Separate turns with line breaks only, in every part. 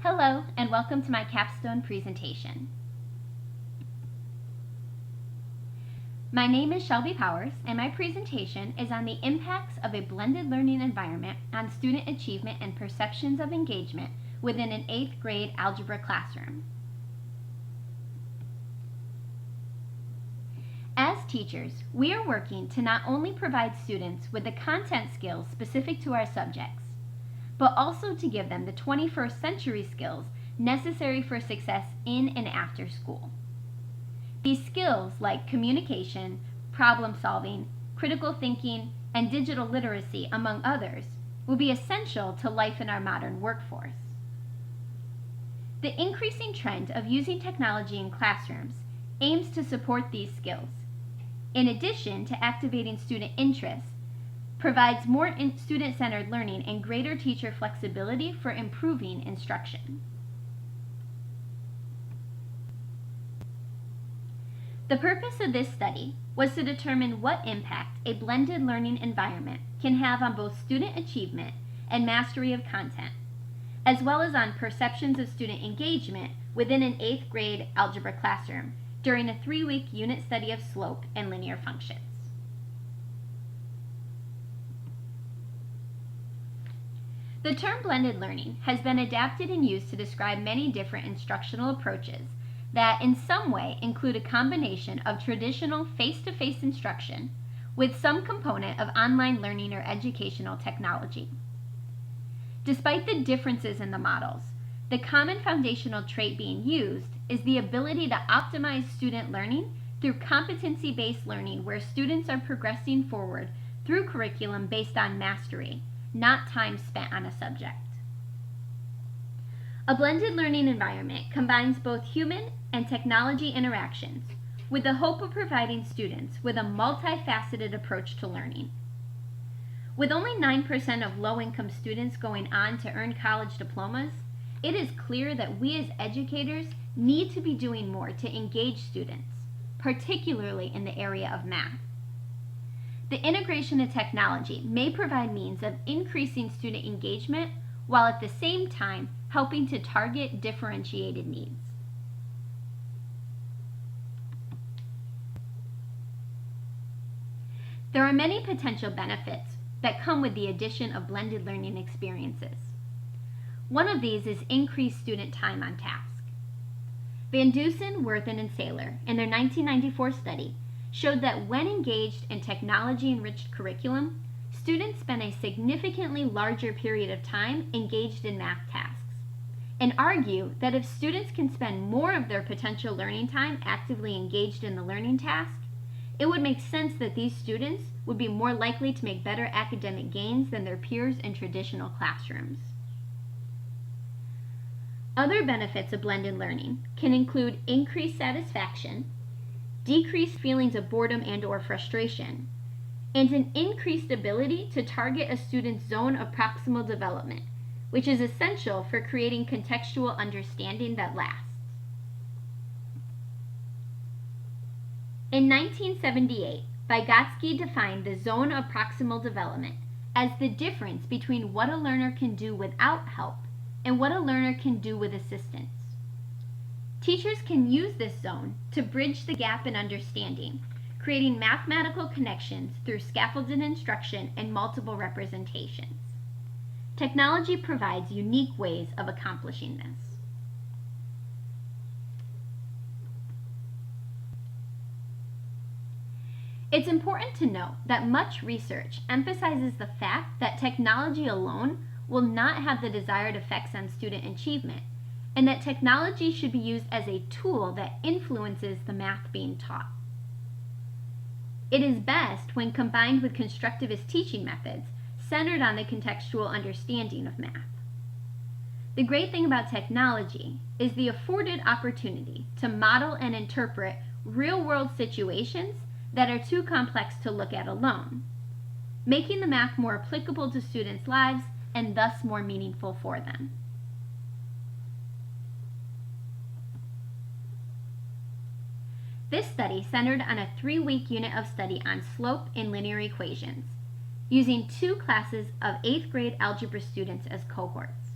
Hello, and welcome to my capstone presentation. My name is Shelby Powers, and my presentation is on the impacts of a blended learning environment on student achievement and perceptions of engagement within an 8th grade algebra classroom. As teachers, we are working to not only provide students with the content skills specific to our subjects, but also to give them the 21st century skills necessary for success in and after school. These skills, like communication, problem solving, critical thinking, and digital literacy, among others, will be essential to life in our modern workforce. The increasing trend of using technology in classrooms aims to support these skills, in addition to activating student interest, provides more student-centered learning and greater teacher flexibility for improving instruction. The purpose of this study was to determine what impact a blended learning environment can have on both student achievement and mastery of content, as well as on perceptions of student engagement within an 8th grade algebra classroom during a 3-week unit study of slope and linear functions. The term blended learning has been adapted and used to describe many different instructional approaches that in some way include a combination of traditional face-to-face instruction with some component of online learning or educational technology. Despite the differences in the models, the common foundational trait being used is the ability to optimize student learning through competency-based learning where students are progressing forward through curriculum based on mastery, not time spent on a subject. A blended learning environment combines both human and technology interactions with the hope of providing students with a multifaceted approach to learning. With only 9% of low-income students going on to earn college diplomas, it is clear that we as educators need to be doing more to engage students, particularly in the area of math. The integration of technology may provide means of increasing student engagement while at the same time helping to target differentiated needs. There are many potential benefits that come with the addition of blended learning experiences. One of these is increased student time on task. Van Dusen, Worthen, and Saylor, in their 1994 study, showed that when engaged in technology-enriched curriculum, students spend a significantly larger period of time engaged in math tasks, and argue that if students can spend more of their potential learning time actively engaged in the learning task, it would make sense that these students would be more likely to make better academic gains than their peers in traditional classrooms. Other benefits of blended learning can include increased satisfaction, decreased feelings of boredom and/or frustration, and an increased ability to target a student's zone of proximal development, which is essential for creating contextual understanding that lasts. In 1978, Vygotsky defined the zone of proximal development as the difference between what a learner can do without help and what a learner can do with assistance. Teachers can use this zone to bridge the gap in understanding, creating mathematical connections through scaffolded instruction and multiple representations. Technology provides unique ways of accomplishing this. It's important to note that much research emphasizes the fact that technology alone will not have the desired effects on student achievement, and that technology should be used as a tool that influences the math being taught. It is best when combined with constructivist teaching methods centered on the contextual understanding of math. The great thing about technology is the afforded opportunity to model and interpret real-world situations that are too complex to look at alone, making the math more applicable to students' lives and thus more meaningful for them. This study centered on a 3-week unit of study on slope and linear equations, using 2 classes of 8th grade algebra students as cohorts.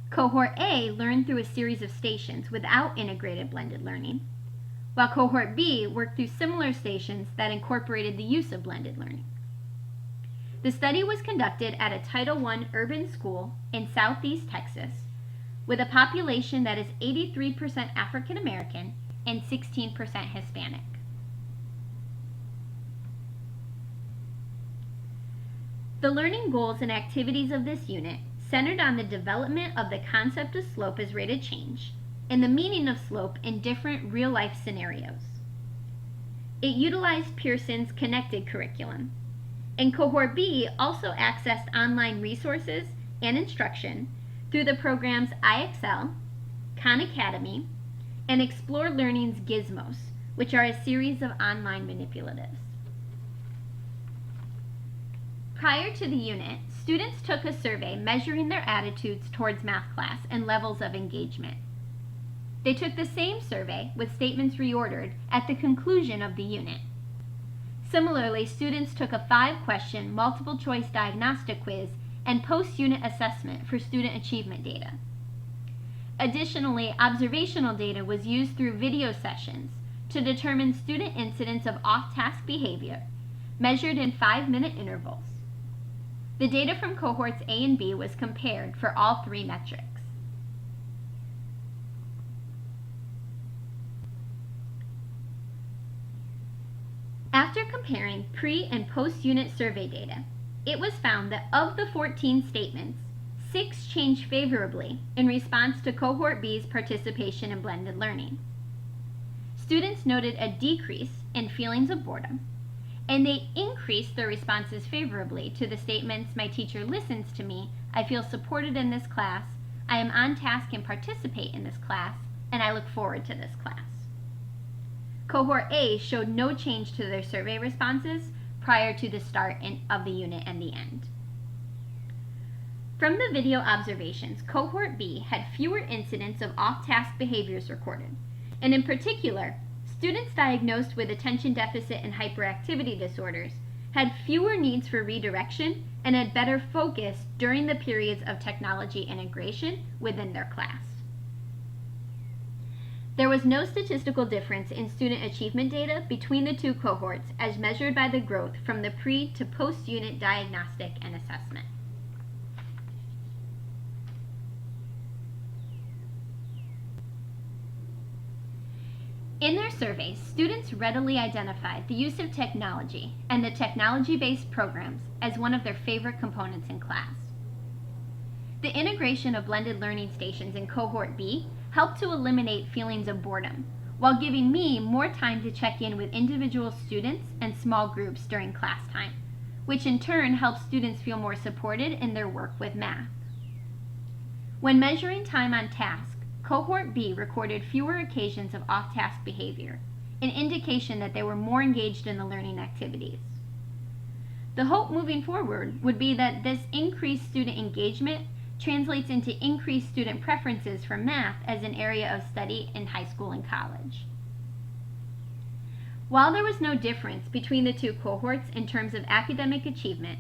Cohort A learned through a series of stations without integrated blended learning, while Cohort B worked through similar stations that incorporated the use of blended learning. The study was conducted at a Title I urban school in Southeast Texas with a population that is 83% African American and 16% Hispanic. The learning goals and activities of this unit centered on the development of the concept of slope as rate of change and the meaning of slope in different real-life scenarios. It utilized Pearson's connected curriculum, and Cohort B also accessed online resources and instruction through the programs iExcel, Khan Academy, and Explore Learning's Gizmos, which are a series of online manipulatives. Prior to the unit, students took a survey measuring their attitudes towards math class and levels of engagement. They took the same survey with statements reordered at the conclusion of the unit. Similarly, students took a 5-question multiple-choice diagnostic quiz and post-unit assessment for student achievement data. Additionally, observational data was used through video sessions to determine student incidents of off-task behavior, measured in 5-minute intervals. The data from cohorts A and B was compared for all 3 metrics. After comparing pre- and post-unit survey data, it was found that of the 14 statements, 6 changed favorably in response to Cohort B's participation in blended learning. Students noted a decrease in feelings of boredom, and they increased their responses favorably to the statements, "My teacher listens to me, I feel supported in this class, I am on task and participate in this class, and I look forward to this class." Cohort A showed no change to their survey responses prior to the start of the unit and the end. From the video observations, Cohort B had fewer incidents of off-task behaviors recorded, and in particular, students diagnosed with attention deficit and hyperactivity disorders had fewer needs for redirection and had better focus during the periods of technology integration within their class. There was no statistical difference in student achievement data between the 2 cohorts as measured by the growth from the pre- to post-unit diagnostic and assessment. In their surveys, students readily identified the use of technology and the technology-based programs as one of their favorite components in class. The integration of blended learning stations in Cohort B helped to eliminate feelings of boredom, while giving me more time to check in with individual students and small groups during class time, which in turn helps students feel more supported in their work with math. When measuring time on task, Cohort B recorded fewer occasions of off-task behavior, an indication that they were more engaged in the learning activities. The hope moving forward would be that this increased student engagement translates into increased student preferences for math as an area of study in high school and college. While there was no difference between the 2 cohorts in terms of academic achievement,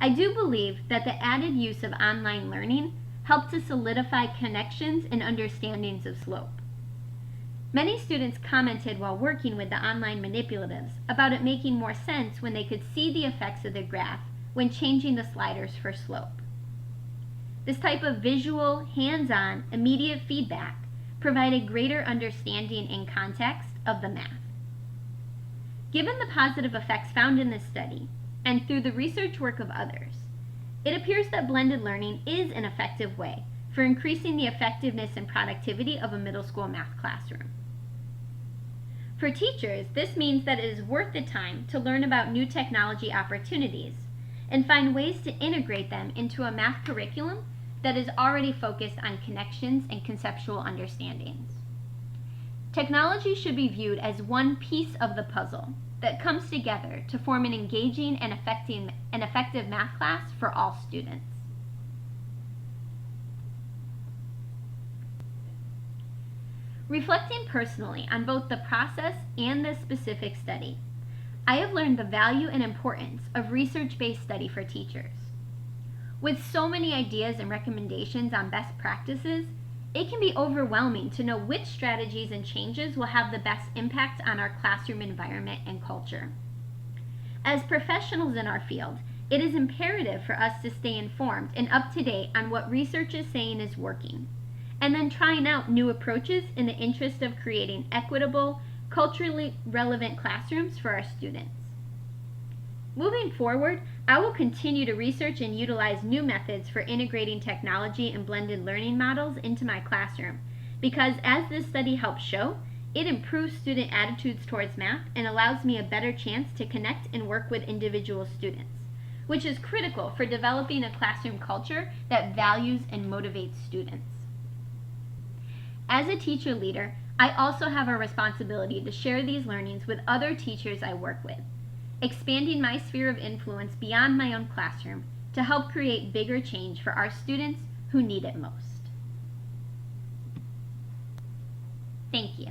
I do believe that the added use of online learning helped to solidify connections and understandings of slope. Many students commented while working with the online manipulatives about it making more sense when they could see the effects of the graph when changing the sliders for slope. This type of visual, hands-on, immediate feedback provided greater understanding and context of the math. Given the positive effects found in this study, and through the research work of others, it appears that blended learning is an effective way for increasing the effectiveness and productivity of a middle school math classroom. For teachers, this means that it is worth the time to learn about new technology opportunities and find ways to integrate them into a math curriculum that is already focused on connections and conceptual understandings. Technology should be viewed as one piece of the puzzle that comes together to form an engaging and effective math class for all students. Reflecting personally on both the process and this specific study, I have learned the value and importance of research-based study for teachers. With so many ideas and recommendations on best practices, it can be overwhelming to know which strategies and changes will have the best impact on our classroom environment and culture. As professionals in our field, it is imperative for us to stay informed and up to date on what research is saying is working, and then trying out new approaches in the interest of creating equitable, culturally relevant classrooms for our students. Moving forward, I will continue to research and utilize new methods for integrating technology and blended learning models into my classroom, because as this study helps show, it improves student attitudes towards math and allows me a better chance to connect and work with individual students, which is critical for developing a classroom culture that values and motivates students. As a teacher leader, I also have a responsibility to share these learnings with other teachers I work with, expanding my sphere of influence beyond my own classroom to help create bigger change for our students who need it most. Thank you.